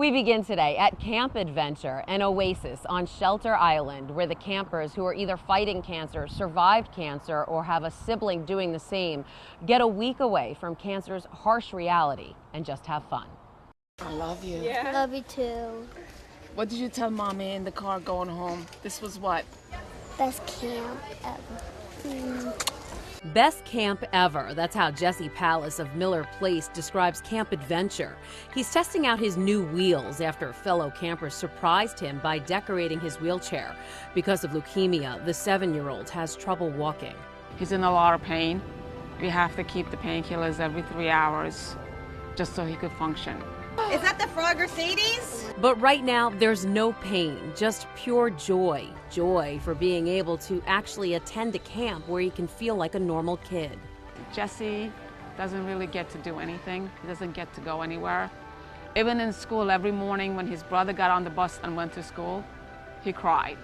We begin today at Camp Adventure, an oasis on Shelter Island, where the campers who are either fighting cancer, survived cancer, or have a sibling doing the same get a week away from cancer's harsh reality and just have fun. I love you. Yeah. Love you too. What did you tell Mommy in the car going home? This was what? Best camp ever. Best camp ever. That's how Jesse Pallas of Miller Place describes Camp Adventure. He's testing out his new wheels after fellow campers surprised him by decorating his wheelchair. Because of leukemia, the 7-year-old has trouble walking. He's in a lot of pain. We have to keep the painkillers every 3 hours just so he could function. Is that the Frogger Mercedes? But right now, there's no pain, just pure joy. Joy for being able to actually attend a camp where he can feel like a normal kid. Jesse doesn't really get to do anything. He doesn't get to go anywhere. Even in school, every morning when his brother got on the bus and went to school, he cried.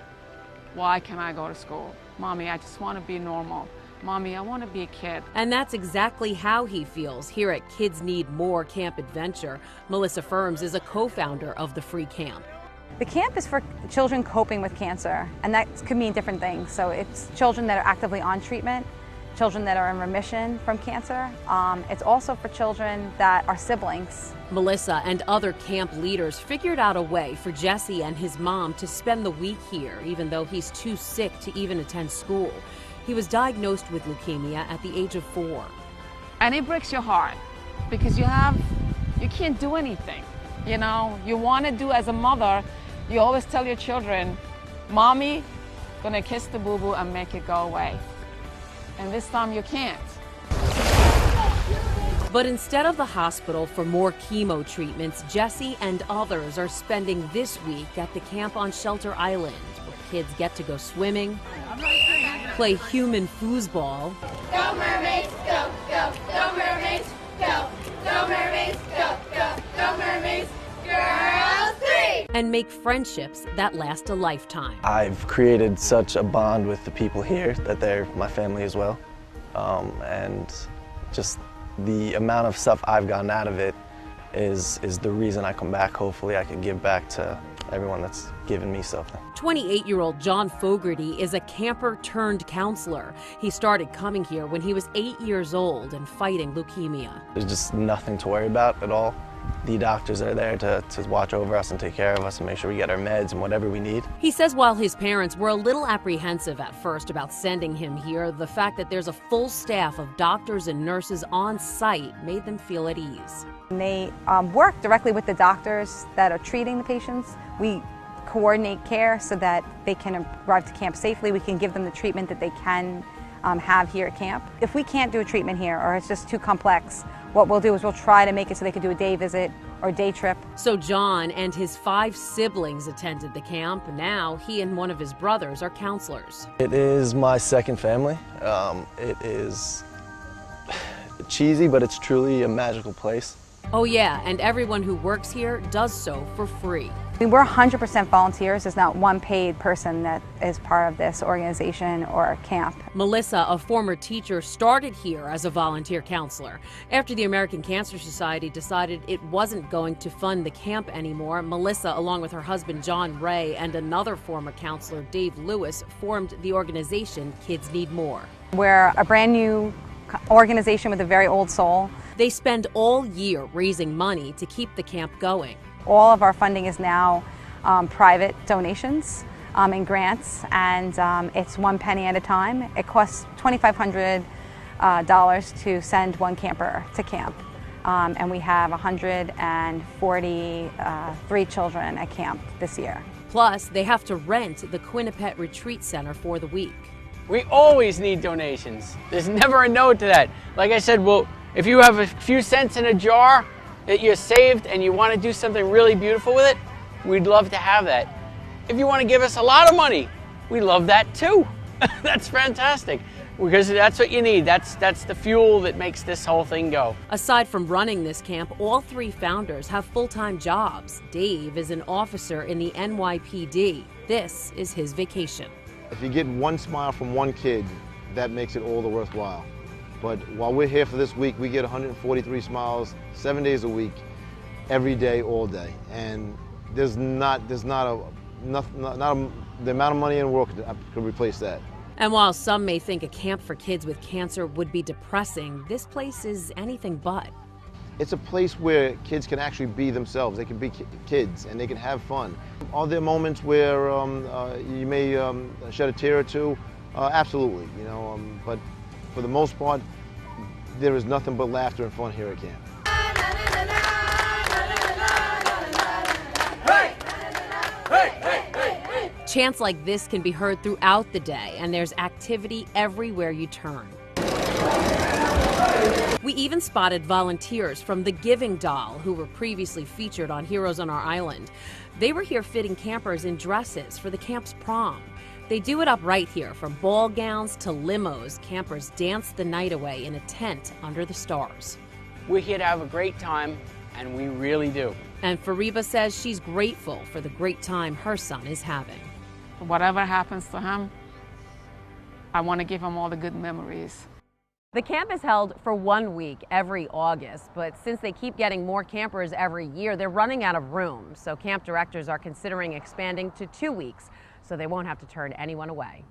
Why can't I go to school? Mommy, I just want to be normal. Mommy, I want to be a kid. And that's exactly how he feels here at Kids Need More Camp Adventure. Melissa Firms is a co-founder of the free camp. The camp is for children coping with cancer, and that could mean different things. So it's children that are actively on treatment, children that are in remission from cancer. It's also for children that are siblings. Melissa and other camp leaders figured out a way for Jesse and his mom to spend the week here, even though he's too sick to even attend school. He was diagnosed with leukemia at the age of 4. And it breaks your heart because you can't do anything. You know, you want to do as a mother, you always tell your children, Mommy, gonna kiss the boo-boo and make it go away. And this time you can't. But instead of the hospital for more chemo treatments, Jesse and others are spending this week at the camp on Shelter Island, where kids get to go swimming, play human foosball, Go mermaids, go, go, go mermaids, go, go mermaids, go, go, go mermaids, girls 3! and make friendships that last a lifetime. I've created such a bond with the people here that they're my family as well. And just the amount of stuff I've gotten out of it is the reason I come back. Hopefully I can give back to everyone that's given me something. 28-year-old John Fogarty is a camper turned counselor. He started coming here when he was 8 years old and fighting leukemia. There's just nothing to worry about at all. The doctors are there to watch over us and take care of us and make sure we get our meds and whatever we need. He says while his parents were a little apprehensive at first about sending him here, the fact that there's a full staff of doctors and nurses on site made them feel at ease. And they work directly with the doctors that are treating the patients. We coordinate care so that they can arrive to camp safely. We can give them the treatment that they can have here at camp. If we can't do a treatment here or it's just too complex, what we'll do is we'll try to make it so they can do a day visit or a day trip. So John and his 5 siblings attended the camp. Now he and one of his brothers are counselors. It is my second family. It is cheesy, but it's truly a magical place. Oh yeah, and everyone who works here does so for free. We're 100% volunteers. There's not one paid person that is part of this organization or camp. Melissa, a former teacher, started here as a volunteer counselor. After the American Cancer Society decided it wasn't going to fund the camp anymore, Melissa, along with her husband John Ray and another former counselor, Dave Lewis, formed the organization Kids Need More. We're a brand new organization with a very old soul. They spend all year raising money to keep the camp going. All of our funding is now private donations and grants, and it's 1 penny at a time. It costs $2,500 to send one camper to camp, and we have 143 children at camp this year. Plus, they have to rent the Quinnipiac Retreat Center for the week. We always need donations. There's never a no to that. Like I said, well, if you have a few cents in a jar that you're saved and you want to do something really beautiful with it, we'd love to have that. If you want to give us a lot of money, we love that too. That's fantastic, because that's what you need. That's the fuel that makes this whole thing go. Aside from running this camp, all 3 founders have full-time jobs. Dave is an officer in the NYPD. This is his vacation. If you get one smile from one kid, that makes it all the worthwhile. But while we're here for this week, we get 143 smiles 7 days a week. every day, all day. And there's not the amount of money in the world could replace that. And while some may think a camp for kids with cancer would be depressing, this place is anything but. It's a place where kids can actually be themselves. They can be kids and they can have fun. Are there moments where you may shed a tear or two? Absolutely, but for the most part, there is nothing but laughter and fun here at camp. Chants like this can be heard throughout the day, and there's activity everywhere you turn. We even spotted volunteers from the Giving Doll, who were previously featured on Heroes on Our Island. They were here fitting campers in dresses for the camp's prom. They do it up right here, from ball gowns to limos. Campers dance the night away in a tent under the stars. We're here to have a great time, and we really do. And Fariba says she's grateful for the great time her son is having. Whatever happens to him, I want to give him all the good memories. The camp is held for 1 week every August, but since they keep getting more campers every year, they're running out of room. So camp directors are considering expanding to 2 weeks so they won't have to turn anyone away.